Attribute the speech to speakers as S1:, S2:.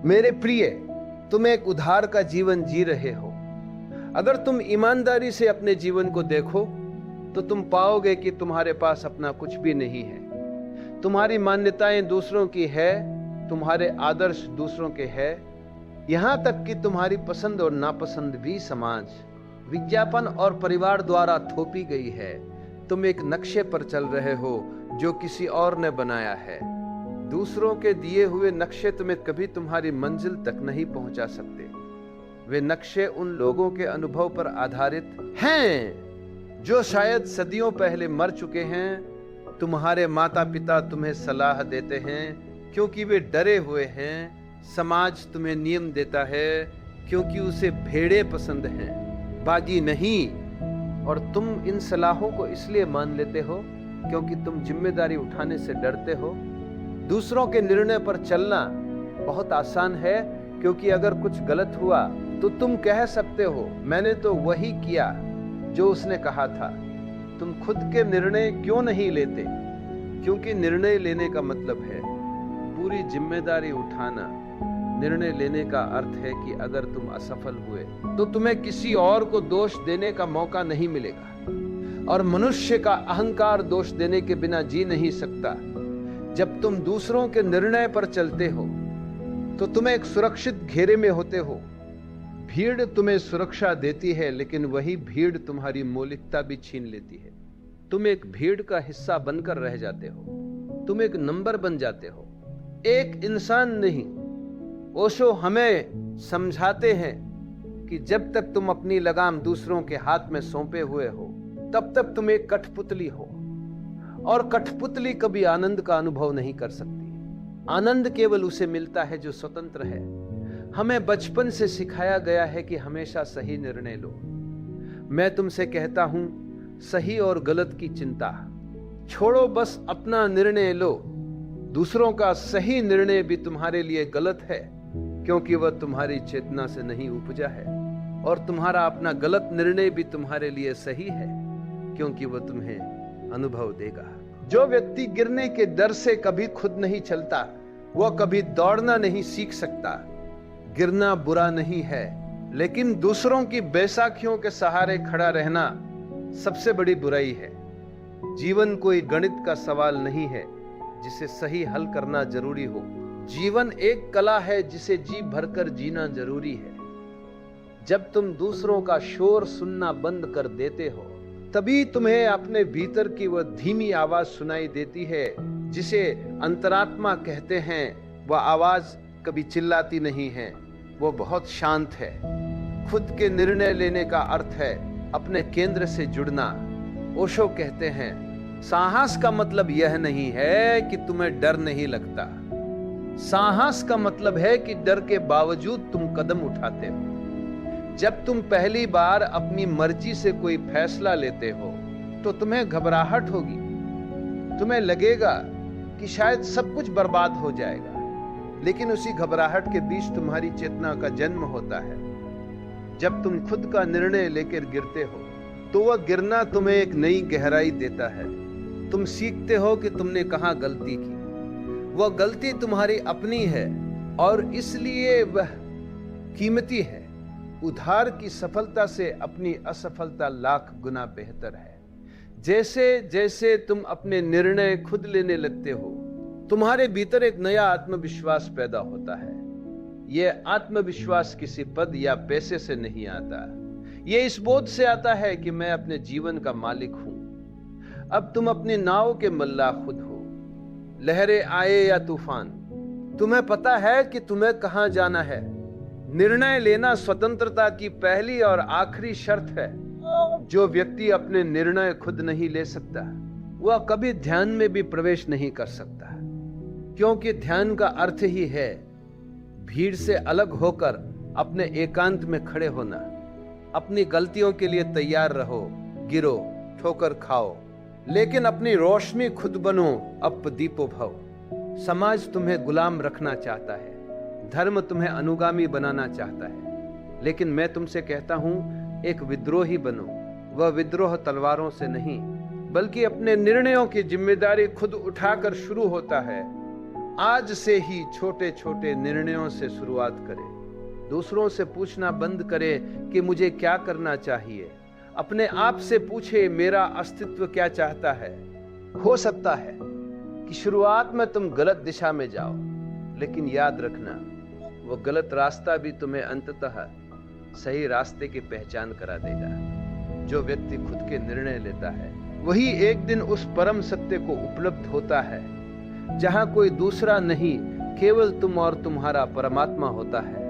S1: मेरे प्रिय, तुम एक उधार का जीवन जी रहे हो। अगर तुम ईमानदारी से अपने जीवन को देखो तो तुम पाओगे कि तुम्हारे पास अपना कुछ भी नहीं है। तुम्हारी मान्यताएं दूसरों की है, तुम्हारे आदर्श दूसरों के है, यहां तक कि तुम्हारी पसंद और नापसंद भी समाज, विज्ञापन और परिवार द्वारा थोपी गई है। तुम एक नक्शे पर चल रहे हो जो किसी और ने बनाया है। दूसरों के दिए हुए नक्शे तुम्हें कभी तुम्हारी मंजिल तक नहीं पहुंचा सकते। वे नक्शे उन लोगों के अनुभव पर आधारित हैं जो शायद सदियों पहले मर चुके हैं। तुम्हारे माता पिता तुम्हें सलाह देते हैं क्योंकि वे डरे हुए हैं। समाज तुम्हें नियम देता है क्योंकि उसे भेड़े पसंद हैं, बागी नहीं। और तुम इन सलाहों को इसलिए मान लेते हो क्योंकि तुम जिम्मेदारी उठाने से डरते हो। दूसरों के निर्णय पर चलना बहुत आसान है क्योंकि अगर कुछ गलत हुआ तो तुम कह सकते हो, मैंने तो वही किया जो उसने कहा था। तुम खुद के निर्णय क्यों नहीं लेते? क्योंकि निर्णय लेने का मतलब है पूरी जिम्मेदारी उठाना। निर्णय लेने का अर्थ है कि अगर तुम असफल हुए तो तुम्हें किसी और को दोष देने का मौका नहीं मिलेगा। और मनुष्य का अहंकार दोष देने के बिना जी नहीं सकता। जब तुम दूसरों के निर्णय पर चलते हो तो तुम एक सुरक्षित घेरे में होते हो। भीड़ तुम्हें सुरक्षा देती है, लेकिन वही भीड़ तुम्हारी मौलिकता भी छीन लेती है। तुम एक भीड़ का हिस्सा बनकर रह जाते हो। तुम एक नंबर बन जाते हो, एक इंसान नहीं। ओशो हमें समझाते हैं कि जब तक तुम अपनी लगाम दूसरों के हाथ में सौंपे हुए हो तब तक तुम एक कठपुतली हो। और कठपुतली कभी आनंद का अनुभव नहीं कर सकती। आनंद केवल उसे मिलता है जो स्वतंत्र है। हमें बचपन से सिखाया गया है कि हमेशा सही निर्णय लो। मैं तुमसे कहता हूं, सही और गलत की चिंता छोड़ो, बस अपना निर्णय लो। दूसरों का सही निर्णय भी तुम्हारे लिए गलत है क्योंकि वह तुम्हारी चेतना से नहीं उपजा है। और तुम्हारा अपना गलत निर्णय भी तुम्हारे लिए सही है क्योंकि वह तुम्हें अनुभव देगा। जो व्यक्ति गिरने के डर से कभी खुद नहीं चलता, वह कभी दौड़ना नहीं सीख सकता। गिरना बुरा नहीं है, लेकिन दूसरों की बैसाखियों के सहारे खड़ा रहना सबसे बड़ी बुराई है। जीवन कोई गणित का सवाल नहीं है जिसे सही हल करना जरूरी हो। जीवन एक कला है जिसे जी भरकर जीना जरूरी है। जब तुम दूसरों का शोर सुनना बंद कर देते हो तभी तुम्हें अपने भीतर की वह धीमी आवाज सुनाई देती है जिसे अंतरात्मा कहते हैं। वह आवाज कभी चिल्लाती नहीं है, वो बहुत शांत है। खुद के निर्णय लेने का अर्थ है अपने केंद्र से जुड़ना। ओशो कहते हैं, साहस का मतलब यह नहीं है कि तुम्हें डर नहीं लगता। साहस का मतलब है कि डर के बावजूद तुम कदम उठाते हो। जब तुम पहली बार अपनी मर्जी से कोई फैसला लेते हो तो तुम्हें घबराहट होगी। तुम्हें लगेगा कि शायद सब कुछ बर्बाद हो जाएगा, लेकिन उसी घबराहट के बीच तुम्हारी चेतना का जन्म होता है। जब तुम खुद का निर्णय लेकर गिरते हो तो वह गिरना तुम्हें एक नई गहराई देता है। तुम सीखते हो कि तुमने कहां गलती की। वह गलती तुम्हारी अपनी है और इसलिए वह कीमती है। उधार की सफलता से अपनी असफलता लाख गुना बेहतर है। जैसे जैसे तुम अपने निर्णय खुद लेने लगते हो, तुम्हारे भीतर एक नया आत्मविश्वास पैदा होता है। यह आत्मविश्वास किसी पद या पैसे से नहीं आता। यह इस बोध से आता है कि मैं अपने जीवन का मालिक हूं। अब तुम अपनी नाव के मल्लाह खुद हो। लहरें आए या तूफान, तुम्हें पता है कि तुम्हें कहां जाना है। निर्णय लेना स्वतंत्रता की पहली और आखिरी शर्त है। जो व्यक्ति अपने निर्णय खुद नहीं ले सकता, वह कभी ध्यान में भी प्रवेश नहीं कर सकता, क्योंकि ध्यान का अर्थ ही है भीड़ से अलग होकर अपने एकांत में खड़े होना। अपनी गलतियों के लिए तैयार रहो, गिरो, ठोकर खाओ, लेकिन अपनी रोशनी खुद बनो। अपदीपो भव। समाज तुम्हें गुलाम रखना चाहता है, धर्म तुम्हें अनुगामी बनाना चाहता है, लेकिन मैं तुमसे कहता हूं, एक विद्रोही बनो। वह विद्रोह तलवारों से नहीं, बल्कि अपने निर्णयों की जिम्मेदारी खुद उठाकर शुरू होता है। आज से ही छोटे छोटे निर्णयों से शुरुआत करें। दूसरों से पूछना बंद करें कि मुझे क्या करना चाहिए। अपने आप से पूछे, मेरा अस्तित्व क्या चाहता है। हो सकता है कि शुरुआत में तुम गलत दिशा में जाओ, लेकिन याद रखना, वो गलत रास्ता भी तुम्हें अंततः सही रास्ते की पहचान करा देगा। जो व्यक्ति खुद के निर्णय लेता है, वही एक दिन उस परम सत्य को उपलब्ध होता है, जहां कोई दूसरा नहीं, केवल तुम और तुम्हारा परमात्मा होता है।